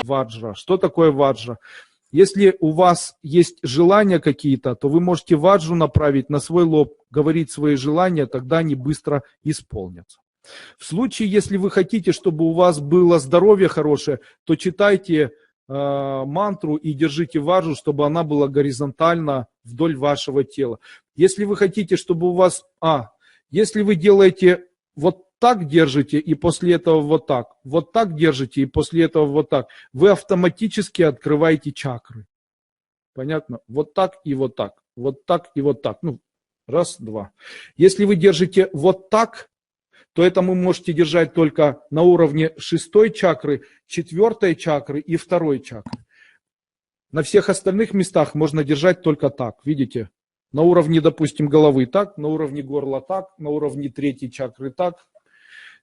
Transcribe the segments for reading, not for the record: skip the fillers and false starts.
ваджра. Что такое ваджра? Если у вас есть желания какие-то, то вы можете ваджру направить на свой лоб, говорить свои желания, тогда они быстро исполнятся. В случае, если вы хотите, чтобы у вас было здоровье хорошее, то читайте мантру и держите ваджру, чтобы она была горизонтально вдоль вашего тела. Если вы хотите, чтобы у вас... если вы делаете вот так держите и после этого вот так держите и после этого вот так, вы автоматически открываете чакры. Понятно? Вот так и вот так, вот так и вот так. Ну, раз, два. Если вы держите вот так, то это вы можете держать только на уровне 6-й чакры, 4-й чакры и 2-й чакры. На всех остальных местах можно держать только так, видите? На уровне, допустим, головы так, на уровне горла так, на уровне 3-й чакры так.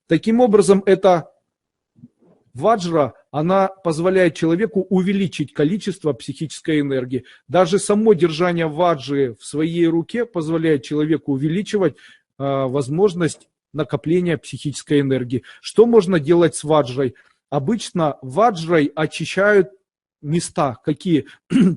Таким образом, эта ваджра, она позволяет человеку увеличить количество психической энергии. Даже само держание ваджры в своей руке позволяет человеку увеличивать возможность накопления психической энергии. Что можно делать с ваджрой? Обычно ваджрой очищают места. Какие?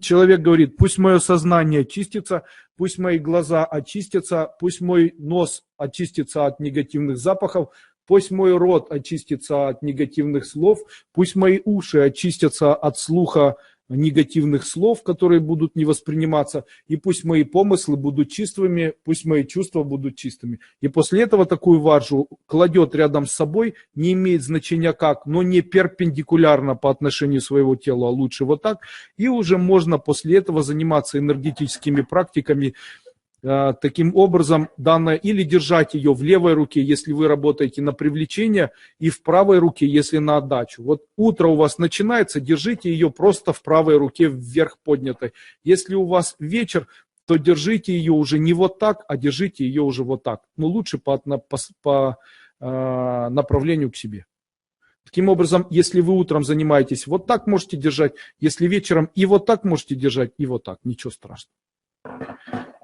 Человек говорит, пусть мое сознание очистится, пусть мои глаза очистятся, пусть мой нос очистится от негативных запахов, пусть мой рот очистится от негативных слов, пусть мои уши очистятся от слуха негативных слов, которые будут не восприниматься, и пусть мои помыслы будут чистыми, пусть мои чувства будут чистыми. И после этого такую ваджру кладет рядом с собой, не имеет значения как, но не перпендикулярно по отношению своего тела, а лучше вот так, и уже можно после этого заниматься энергетическими практиками. Таким образом, данное, или держать ее в левой руке, если вы работаете на привлечение, и в правой руке, если на отдачу. Вот утро у вас начинается, держите ее просто в правой руке вверх поднятой. Если у вас вечер, то держите ее уже не вот так, а держите ее уже вот так. Но лучше по направлению к себе. Таким образом, если вы утром занимаетесь вот так, можете держать, если вечером и вот так можете держать, и вот так, ничего страшного.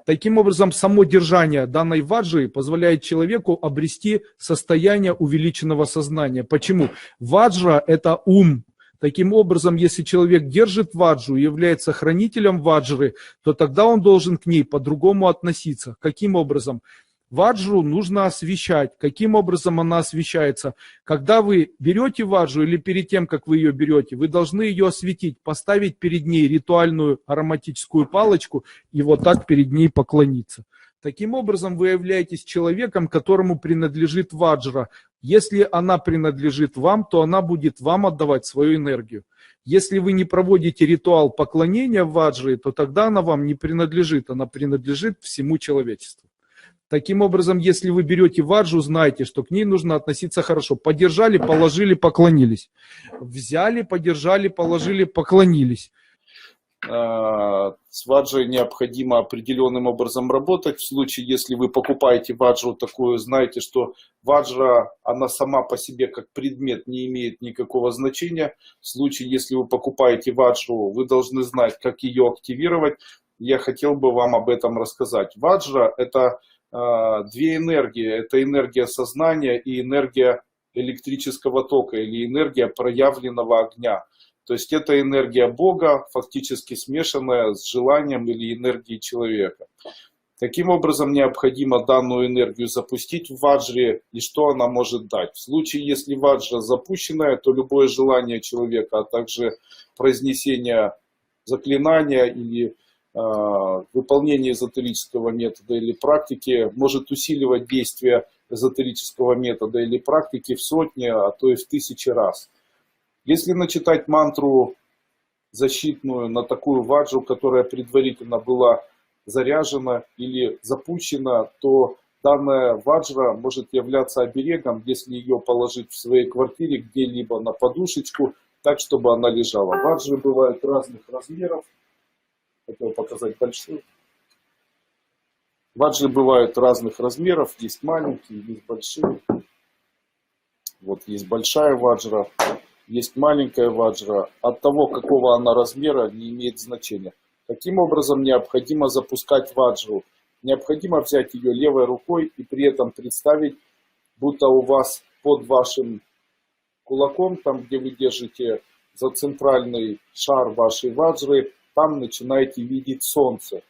Таким образом, само держание данной ваджры позволяет человеку обрести состояние увеличенного сознания. Почему? Ваджра – это ум. Таким образом, если человек держит ваджру и является хранителем ваджры, то тогда он должен к ней по-другому относиться. Каким образом? Ваджру нужно освещать. Каким образом она освещается? Когда вы берете ваджру или перед тем, как вы ее берете, вы должны ее осветить, поставить перед ней ритуальную ароматическую палочку и вот так перед ней поклониться. Таким образом, вы являетесь человеком, которому принадлежит ваджра. Если она принадлежит вам, то она будет вам отдавать свою энергию. Если вы не проводите ритуал поклонения ваджре, то тогда она вам не принадлежит, она принадлежит всему человечеству. Таким образом, если вы берете ваджру, знайте, что к ней нужно относиться хорошо. Подержали, положили, поклонились. Взяли, подержали, положили, поклонились. С ваджрой необходимо определенным образом работать. В случае, если вы покупаете ваджру такую, знайте, что ваджра, она сама по себе как предмет не имеет никакого значения. В случае, если вы покупаете ваджру, вы должны знать, как ее активировать. Я хотел бы вам об этом рассказать. Ваджра – это две энергии. Это энергия сознания и энергия электрического тока или энергия проявленного огня. То есть это энергия Бога, фактически смешанная с желанием или энергией человека. Таким образом, необходимо данную энергию запустить в ваджре, и что она может дать. В случае, если ваджра запущенная, то любое желание человека, а также произнесение заклинания или выполнение эзотерического метода или практики может усиливать действие эзотерического метода или практики в сотни, а то и в 1000 раз. Если начитать мантру защитную на такую ваджру, которая предварительно была заряжена или запущена, то данная ваджра может являться оберегом, если ее положить в своей квартире где-либо на подушечку, так, чтобы она лежала. Ваджры бывают разных размеров. Хотел показать большую. Ваджры бывают разных размеров. Есть маленькие, есть большие. Вот есть большая ваджра, есть маленькая ваджра. От того, какого она размера, не имеет значения. Таким образом, необходимо запускать ваджру. Необходимо взять ее левой рукой и при этом представить, будто у вас под вашим кулаком, там где вы держите за центральный шар вашей ваджры, там начинаете видеть солнце.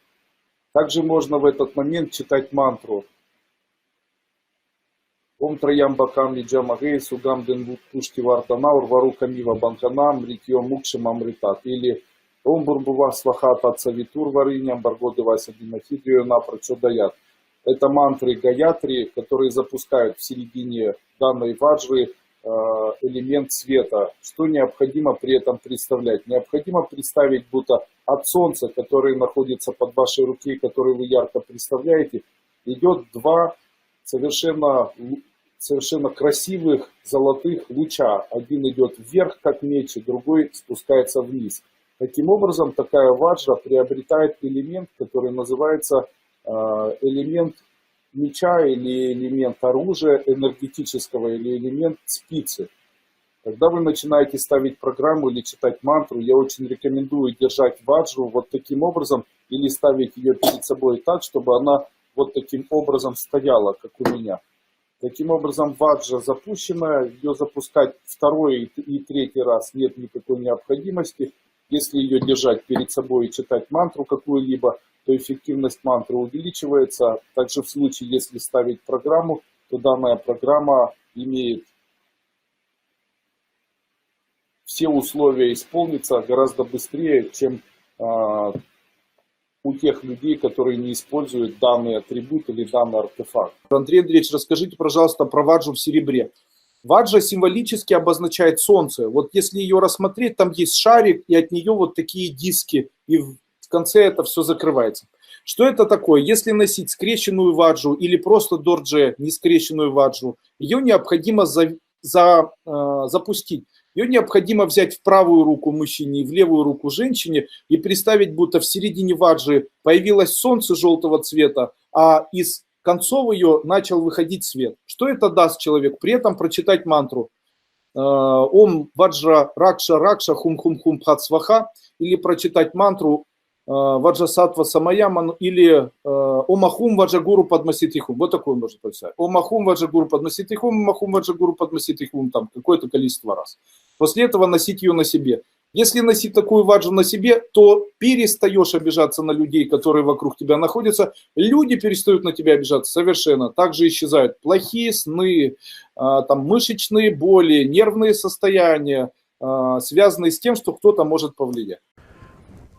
Также можно в этот момент читать мантру. Ом Траямбакам Виджамагей Сугам Денвуд Пушти Вартанаур Вару Камива Банканам Ритьо Мукшим Амритат. Или Ом Бурбува Свахат Ацавитур Вариням Баргоды Вася Димахидрио Напрочодаят. Это мантры Гаятри, которые запускают в середине данной ваджры элемент света. Что необходимо при этом представлять? Необходимо представить, будто от солнца, которое находится под вашей рукой, который вы ярко представляете, идет два совершенно красивых золотых луча. Один идет вверх, как меч, другой спускается вниз. Таким образом, такая ваджра приобретает элемент, который называется элемент меча или элемент оружия энергетического, или элемент спицы. Когда вы начинаете ставить программу или читать мантру, я очень рекомендую держать ваджру вот таким образом или ставить ее перед собой так, чтобы она вот таким образом стояла, как у меня. Таким образом, ваджра запущена, ее запускать второй и третий раз нет никакой необходимости. Если ее держать перед собой и читать мантру какую-либо, то эффективность мантры увеличивается. Также в случае, если ставить программу, то данная программа имеет все условия исполниться гораздо быстрее, чем у тех людей, которые не используют данный атрибут или данный артефакт. Андрей Андреевич, расскажите, пожалуйста, про ваджру в серебре. Ваджра символически обозначает солнце. Вот если ее рассмотреть, там есть шарик, и от нее вот такие диски, и в конце это все закрывается. Что это такое? Если носить скрещенную ваджру или просто дордже, не скрещенную ваджру, ее необходимо запустить. Ее необходимо взять в правую руку мужчине и в левую руку женщине и представить, будто в середине ваджры появилось солнце желтого цвета, а из концов ее начал выходить свет. Что это даст человеку? При этом прочитать мантру Ом Ваджра Ракша Ракша Хум Хум Хум Пхат Сваха, или прочитать мантру Ваджа Сатва Самаяман, или Омахум Ваджагуру Падмаситихум. Вот такое можно прочитать. Омахум Ваджагуру Падмаситихум, Омахум Ваджагуру Падмаситихум, там какое-то количество раз. После этого носить ее на себе. Если носить такую ваджру на себе, то перестаешь обижаться на людей, которые вокруг тебя находятся. Люди перестают на тебя обижаться совершенно. Также исчезают плохие сны, там, мышечные боли, нервные состояния, связанные с тем, что кто-то может повлиять.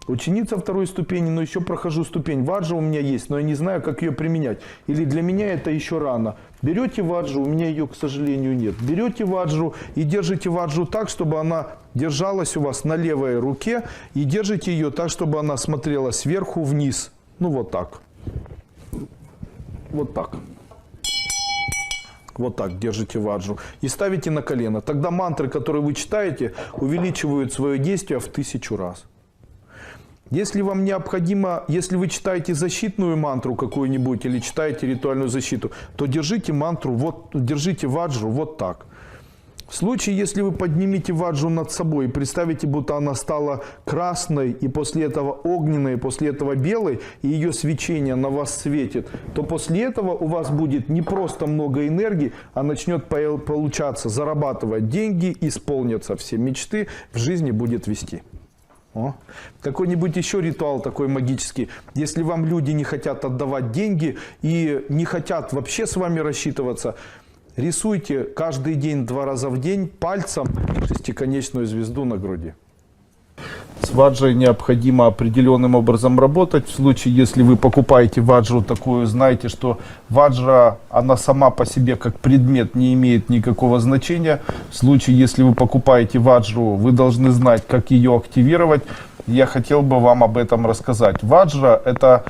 Ученица второй ступени, но еще прохожу ступень. Ваджра у меня есть, но я не знаю, как ее применять. Или для меня это еще рано. Берете ваджру, у меня ее, к сожалению, нет. Берете ваджру и держите ваджру так, чтобы она держалась у вас на левой руке. И держите ее так, чтобы она смотрела сверху вниз. Ну вот так. Вот так. Вот так держите ваджру. И ставите на колено. Тогда мантры, которые вы читаете, увеличивают свое действие в 1000 раз. Если вам необходимо, если вы читаете защитную мантру какую-нибудь или читаете ритуальную защиту, то держите мантру, вот, держите ваджру вот так. В случае, если вы поднимете ваджру над собой и представите, будто она стала красной, и после этого огненной, и после этого белой, и ее свечение на вас светит, то после этого у вас будет не просто много энергии, а начнет получаться, зарабатывать деньги, исполнятся все мечты, в жизни будет вести. Какой-нибудь еще ритуал такой магический. Если вам люди не хотят отдавать деньги и не хотят вообще с вами рассчитываться, рисуйте каждый день 2 раза в день пальцем шестиконечную звезду на груди. С ваджрой необходимо определенным образом работать. В случае, если вы покупаете ваджру такую, знайте, что ваджра, она сама по себе как предмет не имеет никакого значения. В случае, если вы покупаете ваджру, вы должны знать, как ее активировать. Я хотел бы вам об этом рассказать. Ваджра — это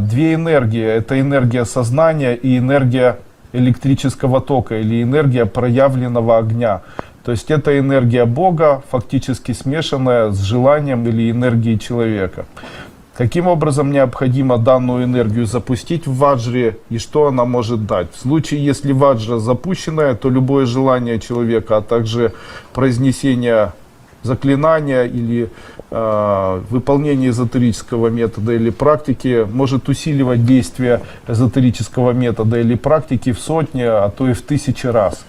две энергии. Это энергия сознания и энергия электрического тока или энергия проявленного огня. То есть это энергия Бога, фактически смешанная с желанием или энергией человека. Каким образом необходимо данную энергию запустить в ваджре и что она может дать? В случае, если ваджра запущенная, то любое желание человека, а также произнесение заклинания или выполнение эзотерического метода или практики может усиливать действие эзотерического метода или практики в 100, а то и в 1000 раз.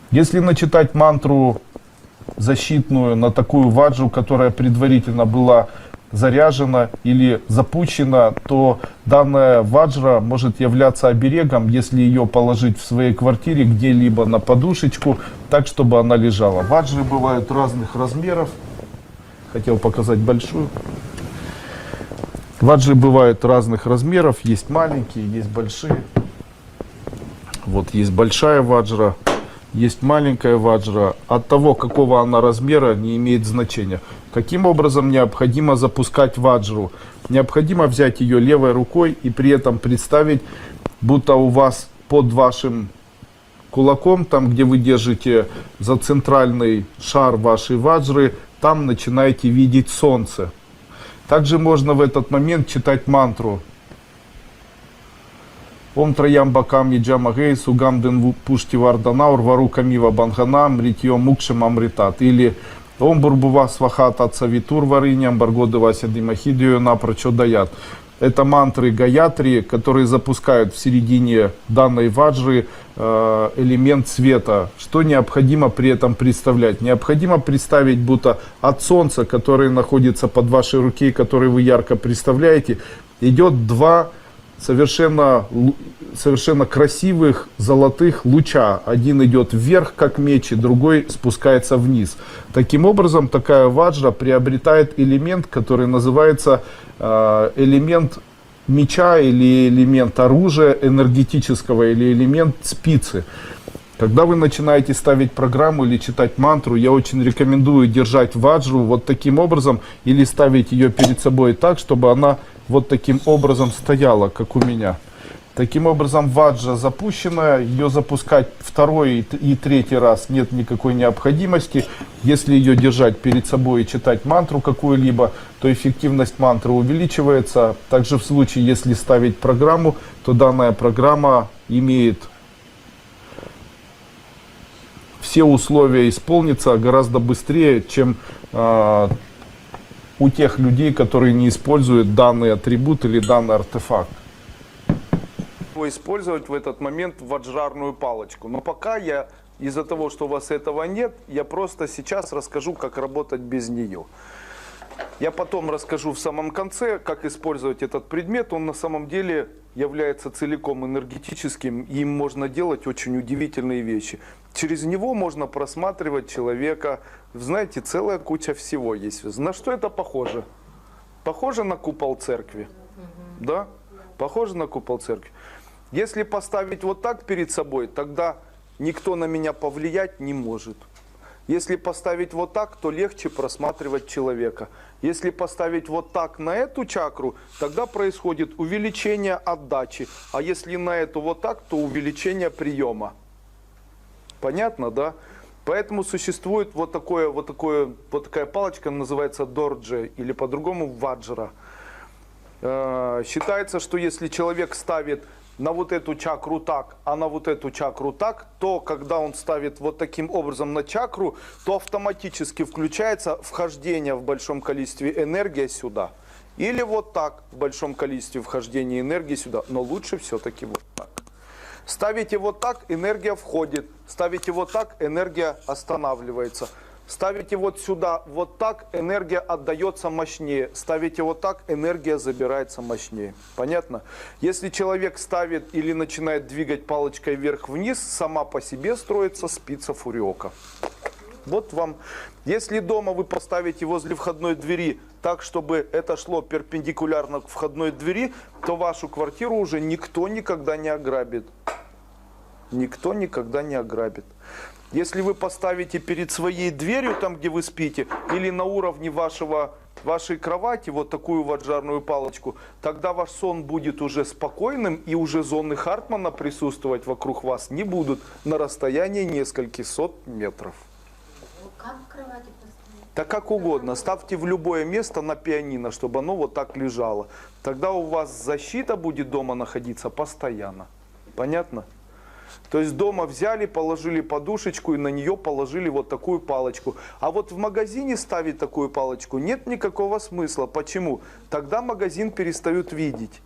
Если начитать мантру защитную на такую ваджру, которая предварительно была заряжена или запущена, то данная ваджра может являться оберегом, если ее положить в своей квартире где-либо на подушечку, так, чтобы она лежала. Ваджры бывают разных размеров. Хотел показать большую. Ваджры бывают разных размеров. Есть маленькие, есть большие. Вот есть большая ваджра, есть маленькая ваджра. От того, какого она размера, не имеет значения. Каким образом необходимо запускать ваджру? Необходимо взять ее левой рукой и при этом представить, будто у вас под вашим кулаком, там где вы держите за центральный шар вашей ваджры, там начинаете видеть солнце. Также можно в этот момент читать мантру. Ом Траямбакам Яджамагей Сугамден Пушти Варданаур Вару Камива Бангана Мритьё Мукшем Амритат. Или Ом Бурбува Свахат Ацавитур Варыням Баргодывася Димахидию Напрочо Даят. Это мантры Гаятри, которые запускают в середине данной ваджры элемент света. Что необходимо при этом представлять? Необходимо представить, будто от солнца, которое находится под вашей руке, который вы ярко представляете, идет два совершенно красивых золотых луча. Один идет вверх, как меч, и другой спускается вниз. Таким образом, такая ваджра приобретает элемент, который называется элемент меча или элемент оружия энергетического, или элемент спицы. Когда вы начинаете ставить программу или читать мантру, я очень рекомендую держать ваджру вот таким образом или ставить ее перед собой так, чтобы она вот таким образом стояла, как у меня. Таким образом, ваджра запущена, ее запускать второй и третий раз нет никакой необходимости. Если ее держать перед собой и читать мантру какую-либо, то эффективность мантры увеличивается. Также в случае, если ставить программу, то данная программа имеет все условия исполниться гораздо быстрее, чем у тех людей, которые не используют данный атрибут или данный артефакт. Использовать в этот момент ваджрарную палочку. Но пока я, из-за того, что у вас этого нет, я просто сейчас расскажу, как работать без нее. Я потом расскажу в самом конце, как использовать этот предмет. Он на самом деле является целиком энергетическим, и им можно делать очень удивительные вещи. Через него можно просматривать человека. Знаете, целая куча всего есть. На что это похоже? Похоже на купол церкви. Да? Похоже на купол церкви. Если поставить вот так перед собой, тогда никто на меня повлиять не может. Если поставить вот так, то легче просматривать человека. Если поставить вот так на эту чакру, тогда происходит увеличение отдачи. А если на эту вот так, то увеличение приема. Понятно, да? Поэтому существует вот такая палочка, называется дорджи, или по-другому ваджра. Считается, что если человек ставит на вот эту чакру так, а на вот эту чакру так, то когда он ставит вот таким образом на чакру, то автоматически включается вхождение в большом количестве энергии сюда. Или вот так, в большом количестве вхождения энергии сюда, но лучше все-таки вот так. Ставите вот так, энергия входит. Ставите вот так, энергия останавливается. Ставите вот сюда, вот так, энергия отдается мощнее. Ставите вот так, энергия забирается мощнее. Понятно? Если человек ставит или начинает двигать палочкой вверх-вниз, сама по себе строится спица фуриока. Вот вам. Если дома вы поставите возле входной двери так, чтобы это шло перпендикулярно к входной двери, то вашу квартиру уже никто никогда не ограбит. Никто никогда не ограбит. Если вы поставите перед своей дверью, там где вы спите, или на уровне вашей кровати вот такую ваджрарную палочку, тогда ваш сон будет уже спокойным, и уже зоны Хартмана присутствовать вокруг вас не будут на расстоянии нескольких сот метров. Как в кровати поставить? Да как угодно. Ставьте в любое место на пианино, чтобы оно вот так лежало. Тогда у вас защита будет дома находиться постоянно. Понятно? То есть дома взяли, положили подушечку и на нее положили вот такую палочку. А вот в магазине ставить такую палочку нет никакого смысла. Почему? Тогда магазин перестают видеть.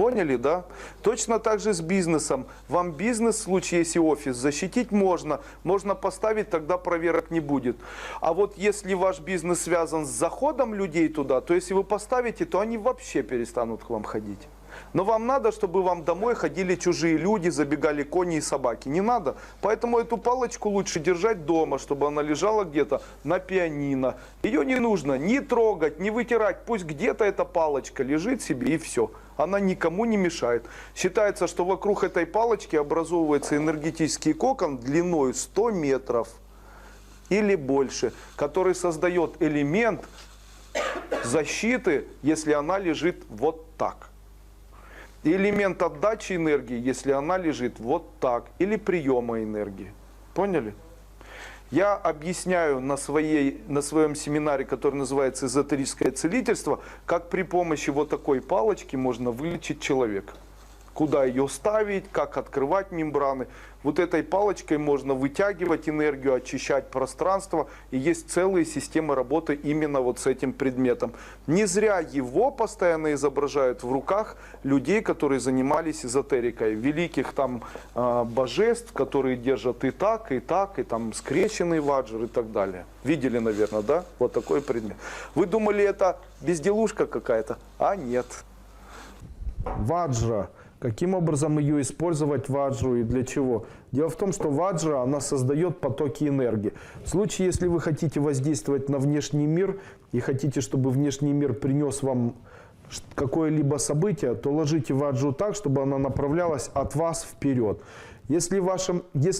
Поняли, да? Точно так же с бизнесом. Вам бизнес, в случае, если офис, защитить можно. Можно поставить, тогда проверок не будет. А вот если ваш бизнес связан с заходом людей туда, то если вы поставите, то они вообще перестанут к вам ходить. Но вам надо, чтобы вам домой ходили чужие люди, забегали кони и собаки. Не надо. Поэтому эту палочку лучше держать дома, чтобы она лежала где-то на пианино. Ее не нужно ни трогать, ни вытирать. Пусть где-то эта палочка лежит себе и все. Она никому не мешает. Считается, что вокруг этой палочки образовывается энергетический кокон длиной 100 метров или больше, который создает элемент защиты, если она лежит вот так. И элемент отдачи энергии, если она лежит вот так, или приема энергии. Поняли? Я объясняю на своем семинаре, который называется «Эзотерическое целительство», как при помощи вот такой палочки можно вылечить человека. Куда ее ставить, как открывать мембраны. Вот этой палочкой можно вытягивать энергию, очищать пространство. И есть целые системы работы именно вот с этим предметом. Не зря его постоянно изображают в руках людей, которые занимались эзотерикой. Великих там божеств, которые держат и так, и там скрещенный ваджр и так далее. Видели, наверное, да? Вот такой предмет. Вы думали, это безделушка какая-то? А нет. Ваджра. Каким образом ее использовать, ваджру, и для чего? Дело в том, что ваджра, она создает потоки энергии. В случае, если вы хотите воздействовать на внешний мир и хотите, чтобы внешний мир принес вам какое-либо событие, то ложите ваджру так, чтобы она направлялась от вас вперед. Если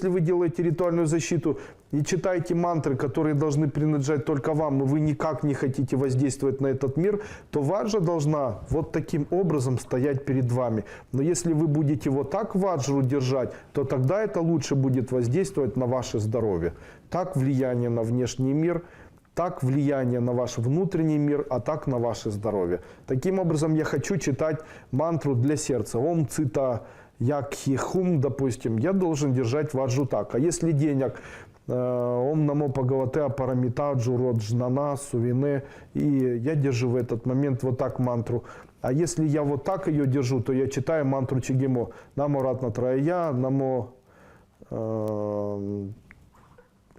вы делаете ритуальную защиту и читаете мантры, которые должны принадлежать только вам, и вы никак не хотите воздействовать на этот мир, то ваджра должна вот таким образом стоять перед вами. Но если вы будете вот так ваджру держать, то тогда это лучше будет воздействовать на ваше здоровье. Так влияние на внешний мир, так влияние на ваш внутренний мир, а так на ваше здоровье. Таким образом, я хочу читать мантру для сердца. Ом цита якхи-хум, допустим, я должен держать ваджру так. А если денег, ом намо бхагавате апарамитаджу роджнана сувине, и я держу в этот момент вот так мантру. А если я вот так ее держу, то я читаю мантру Чигимо. Намо ратнатрая, намо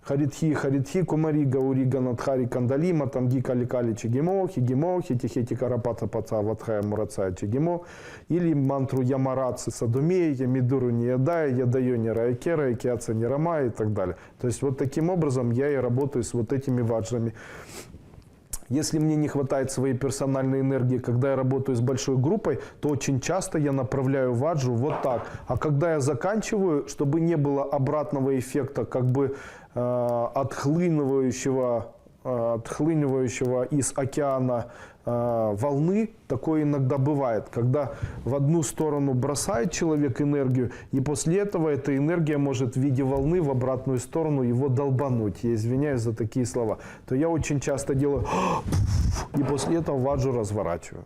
Харидхи, Кумари, Гаури, Ганадхари, Кандалима, Танги, Каликали, Чигимо, Хигимо, Хитихети, Карапата, Паца, Ватхая, Мурацая, Чигимо, или мантру Ямараци, Садумей, Ямидуру, Ниядая, Ядаю, Нирайкера, Икиаца, Нирама и так далее. То есть вот таким образом я и работаю с вот этими ваджрами. Если мне не хватает своей персональной энергии, когда я работаю с большой группой, то очень часто я направляю ваджру вот так. А когда я заканчиваю, чтобы не было обратного эффекта, как бы отхлынывающего из океана волны, такое иногда бывает, когда в одну сторону бросает человек энергию, и после этого эта энергия может в виде волны в обратную сторону его долбануть. Я извиняюсь за такие слова. То я очень часто делаю и после этого ваджру разворачиваю.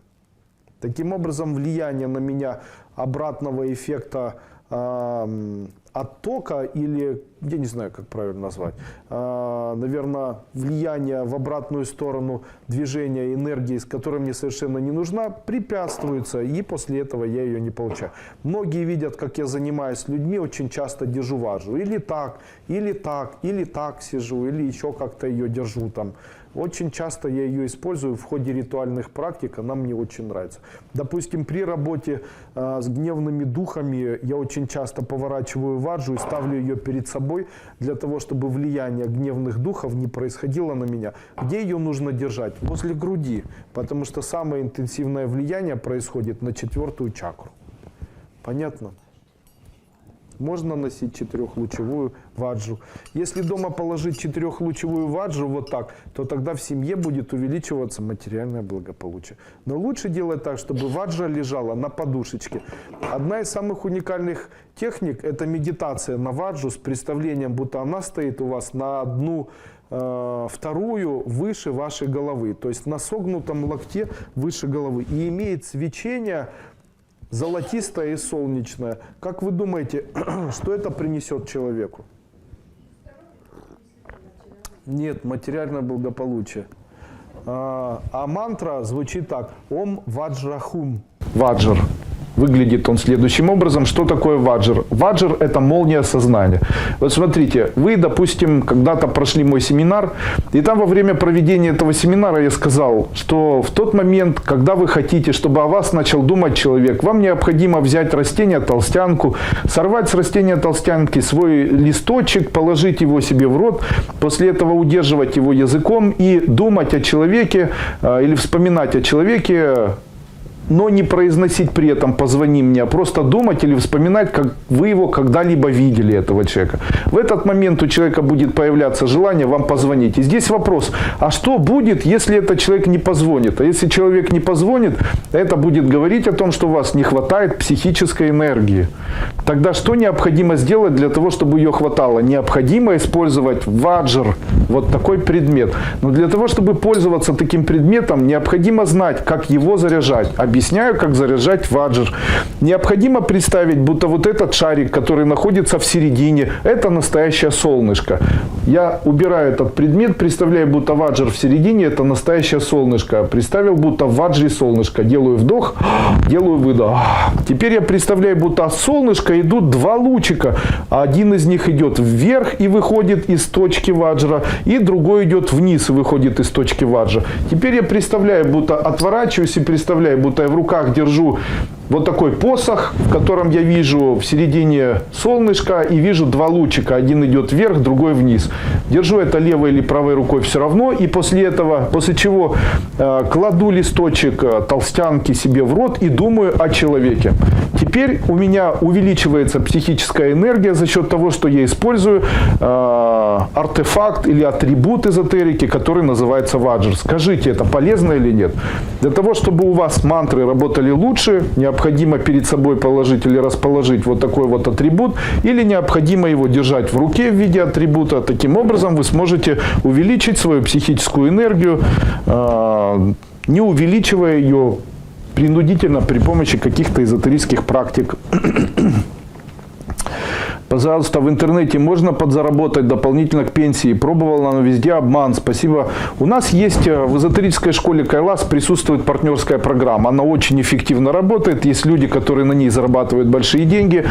Таким образом, влияние на меня обратного эффекта оттока, или, я не знаю, как правильно назвать, наверное, влияние в обратную сторону движения энергии, которая мне совершенно не нужна, препятствуется, и после этого я ее не получаю. Многие видят, как я занимаюсь с людьми, очень часто держу ваджру. Или так, или так, или так сижу, или еще как-то ее держу там. Очень часто я ее использую в ходе ритуальных практик, она мне очень нравится. Допустим, при работе с гневными духами я очень часто поворачиваю ваджру и ставлю ее перед собой для того, чтобы влияние гневных духов не происходило на меня. Где ее нужно держать? Возле груди, потому что самое интенсивное влияние происходит на 4-ю чакру. Понятно? Можно носить 4-лучевую ваджру. Если дома положить 4-лучевую ваджру вот так, то тогда в семье будет увеличиваться материальное благополучие. Но лучше делать так, чтобы ваджра лежала на подушечке. Одна из самых уникальных техник – это медитация на ваджру с представлением, будто она стоит у вас на 1/2 выше вашей головы. То есть на согнутом локте выше головы. И имеет свечение золотистое и солнечное. Как вы думаете, что это принесет человеку? Нет, материальное благополучие. А мантра звучит так. Ом ваджрахум. Ваджр. Выглядит он следующим образом. Что такое ваджр? Ваджр – это молния сознания. Вот смотрите, вы, допустим, когда-то прошли мой семинар, и там во время проведения этого семинара я сказал, что в тот момент, когда вы хотите, чтобы о вас начал думать человек, вам необходимо взять растение толстянку, сорвать с растения толстянки свой листочек, положить его себе в рот, после этого удерживать его языком и думать о человеке или вспоминать о человеке, но не произносить при этом «позвони мне», а просто думать или вспоминать, как вы его когда-либо видели, этого человека. В этот момент у человека будет появляться желание вам позвонить. И здесь вопрос, а что будет, если этот человек не позвонит? А если человек не позвонит, это будет говорить о том, что у вас не хватает психической энергии. Тогда что необходимо сделать для того, чтобы ее хватало? Необходимо использовать ваджр, вот такой предмет. Но для того, чтобы пользоваться таким предметом, необходимо знать, как его заряжать. Объясняю, как заряжать ваджр. Необходимо представить, будто вот этот шарик, который находится в середине, это настоящее солнышко. Я убираю этот предмет, представляю, будто ваджр в середине, это настоящее солнышко. Представил, будто в ваджре солнышко. Делаю вдох, делаю выдох. Теперь я представляю, будто от солнышка идут два лучика. Один из них идет вверх и выходит из точки ваджра, и другой идет вниз и выходит из точки ваджра. Теперь я представляю, будто отворачиваюсь и представляю, будто я в руках держу вот такой посох, в котором я вижу в середине солнышко и вижу два лучика. Один идет вверх, другой вниз. Держу это левой или правой рукой все равно. И после чего кладу листочек толстянки себе в рот и думаю о человеке. Теперь у меня увеличивается психическая энергия за счет того, что я использую артефакт или атрибут эзотерики, который называется ваджр. Скажите, это полезно или нет? Для того, чтобы у вас мантры работали лучше, необходимо перед собой положить или расположить вот такой вот атрибут, или необходимо его держать в руке в виде атрибута. Таким образом вы сможете увеличить свою психическую энергию, не увеличивая ее принудительно при помощи каких-то эзотерических практик. Пожалуйста, в интернете можно подзаработать дополнительно к пенсии. Пробовал, но везде обман. Спасибо. У нас есть в эзотерической школе Кайлас присутствует партнерская программа. Она очень эффективно работает. Есть люди, которые на ней зарабатывают большие деньги.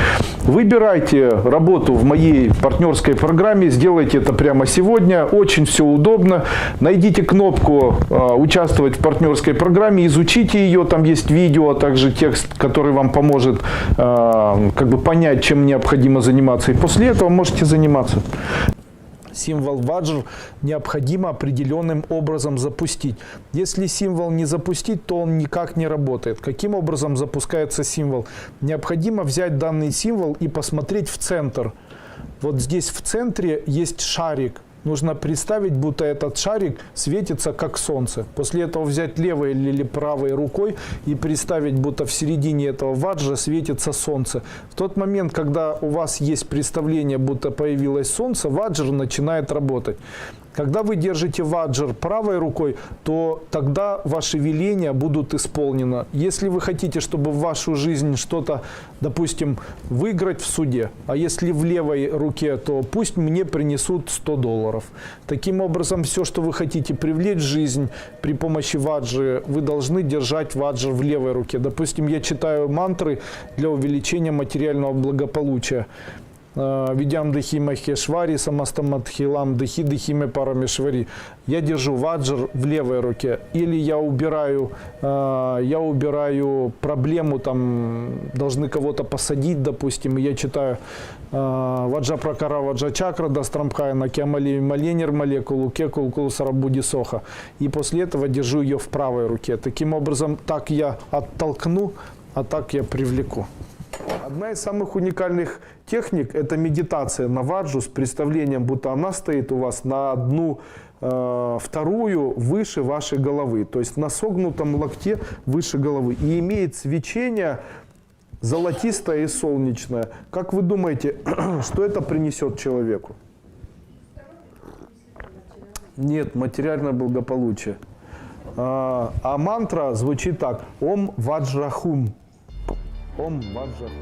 Выбирайте работу в моей партнерской программе. Сделайте это прямо сегодня. Очень все удобно. Найдите кнопку «Участвовать в партнерской программе». Изучите ее. Там есть видео, а также текст, который вам поможет понять, чем необходимо заниматься. И после этого можете заниматься. Символ ваджр необходимо определенным образом запустить. Если символ не запустить, то он никак не работает. Каким образом запускается символ? Необходимо взять данный символ и посмотреть в центр. Вот здесь в центре есть шарик. Нужно представить, будто этот шарик светится как солнце. После этого взять левой или правой рукой и представить, будто в середине этого ваджра светится солнце. В тот момент, когда у вас есть представление, будто появилось солнце, ваджр начинает работать. Когда вы держите ваджр правой рукой, то тогда ваши веления будут исполнены. Если вы хотите, чтобы в вашу жизнь что-то, допустим, выиграть в суде, а если в левой руке, то пусть мне принесут $100. Таким образом, все, что вы хотите привлечь в жизнь при помощи ваджры, вы должны держать ваджр в левой руке. Допустим, я читаю мантры для увеличения материального благополучия. Видям дыхи махешвари, самастамадхилам дыхи дыхиме парамешвари. Я держу ваджр в левой руке. Или я убираю проблему, там должны кого-то посадить, допустим, и я читаю ваджа пракара, ваджа чакра, дастрамхая, накиамали маленер молекулу, кекулкул сарабуди соха. И после этого держу ее в правой руке. Таким образом, так я оттолкну, а так я привлеку. Одна из самых уникальных техник – это медитация на ваджу с представлением, будто она стоит у вас на одну вторую выше вашей головы, то есть на согнутом локте выше головы. И имеет свечение золотистое и солнечное. Как вы думаете, что это принесет человеку? Нет, материальное благополучие. А мантра звучит так: Ом Ваджрахум. Ом Ваджрахум.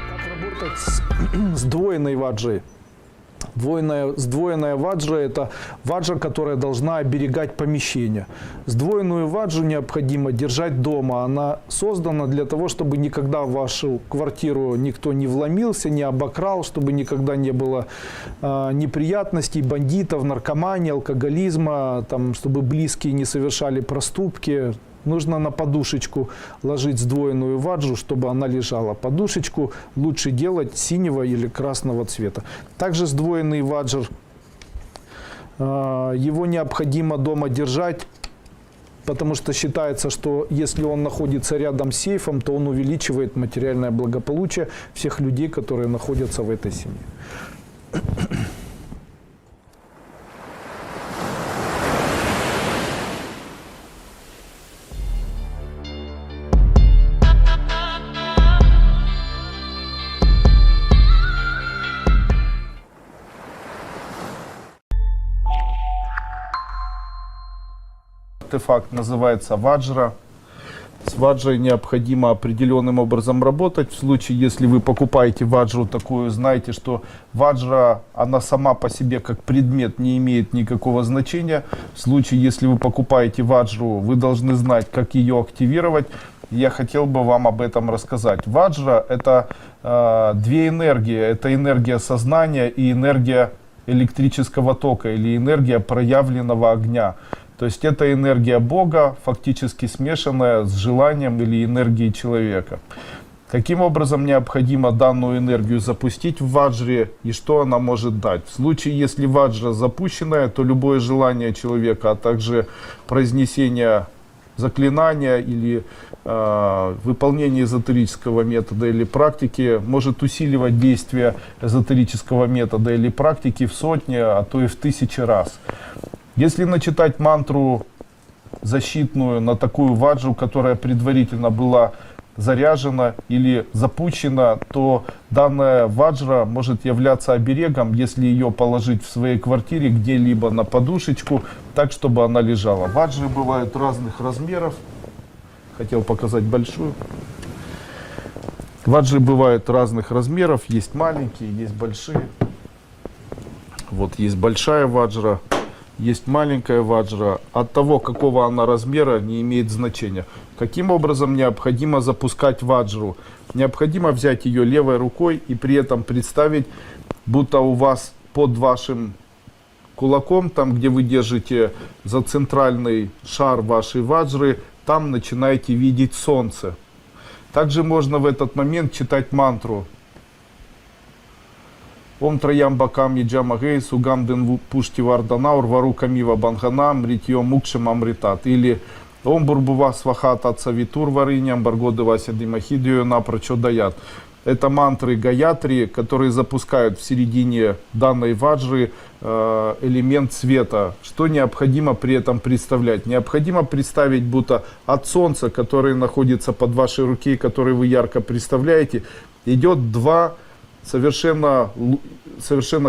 Как работать с сдвоенной ваджей? Сдвоенная ваджра – это ваджра, которая должна оберегать помещение. Сдвоенную ваджру необходимо держать дома. Она создана для того, чтобы никогда в вашу квартиру никто не вломился, не обокрал, чтобы никогда не было неприятностей, бандитов, наркомании, алкоголизма, там, чтобы близкие не совершали проступки. Нужно на подушечку ложить сдвоенную ваджру, чтобы она лежала. Подушечку лучше делать синего или красного цвета. Также сдвоенный ваджр, его необходимо дома держать, потому что считается, что если он находится рядом с сейфом, то он увеличивает материальное благополучие всех людей, которые находятся в этой семье. Артефакт называется ваджра. С ваджрой необходимо определенным образом работать. В случае, если вы покупаете ваджру такую, знайте, что ваджра, она сама по себе как предмет не имеет никакого значения. В случае, если вы покупаете ваджру, вы должны знать, как ее активировать. Я хотел бы вам об этом рассказать. Ваджра – это две энергии. Это энергия сознания и энергия электрического тока или энергия проявленного огня. То есть это энергия Бога, фактически смешанная с желанием или энергией человека. Каким образом необходимо данную энергию запустить в ваджре и что она может дать? В случае, если ваджра запущенная, то любое желание человека, а также произнесение заклинания или выполнение эзотерического метода или практики может усиливать действие эзотерического метода или практики в сотни, а то и в 1000 раз. Если начитать мантру защитную на такую ваджру, которая предварительно была заряжена или запущена, то данная ваджра может являться оберегом, если ее положить в своей квартире где-либо на подушечку, так, чтобы она лежала. Ваджры бывают разных размеров. Хотел показать большую. Ваджры бывают разных размеров. Есть маленькие, есть большие. Вот есть большая ваджра. Есть маленькая ваджра. От того, какого она размера, не имеет значения. Каким образом необходимо запускать ваджру? Необходимо взять ее левой рукой и при этом представить, будто у вас под вашим кулаком, там где вы держите за центральный шар вашей ваджры, там начинаете видеть солнце. Также можно в этот момент читать мантру. Ом Траямбакам Яджамагей Сугамден Пушти Варданаур Вару Камива Банганам Ритьё Мукшем Амритат. Или Ом Бурбува Свахат Ацавитур Варыням Баргоды Димахидию Напрочо Даят. Это мантры Гаятри, которые запускают в середине данной ваджры элемент света. Что необходимо при этом представлять? Необходимо представить, будто от солнца, которое находится под вашей руки, который вы ярко представляете, идет два совершенно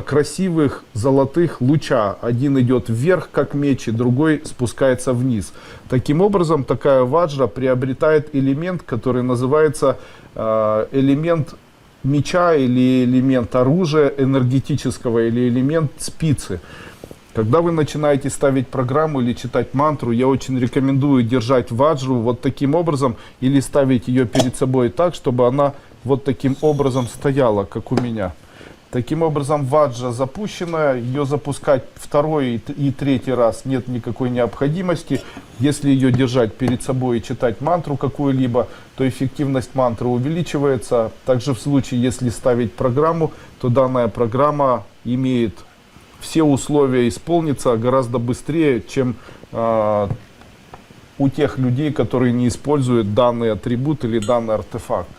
красивых золотых луча. Один идет вверх, как меч, и другой спускается вниз. Таким образом, такая ваджра приобретает элемент, который называется элемент меча или элемент оружия энергетического или элемент спицы. Когда вы начинаете ставить программу или читать мантру, я очень рекомендую держать ваджру вот таким образом или ставить ее перед собой так, чтобы она вот таким образом стояла, как у меня. Таким образом, ваджра запущенная, ее запускать второй и третий раз нет никакой необходимости. Если ее держать перед собой и читать мантру какую-либо, то эффективность мантры увеличивается. Также в случае, если ставить программу, то данная программа имеет все условия исполниться гораздо быстрее, чем у тех людей, которые не используют данный атрибут или данный артефакт.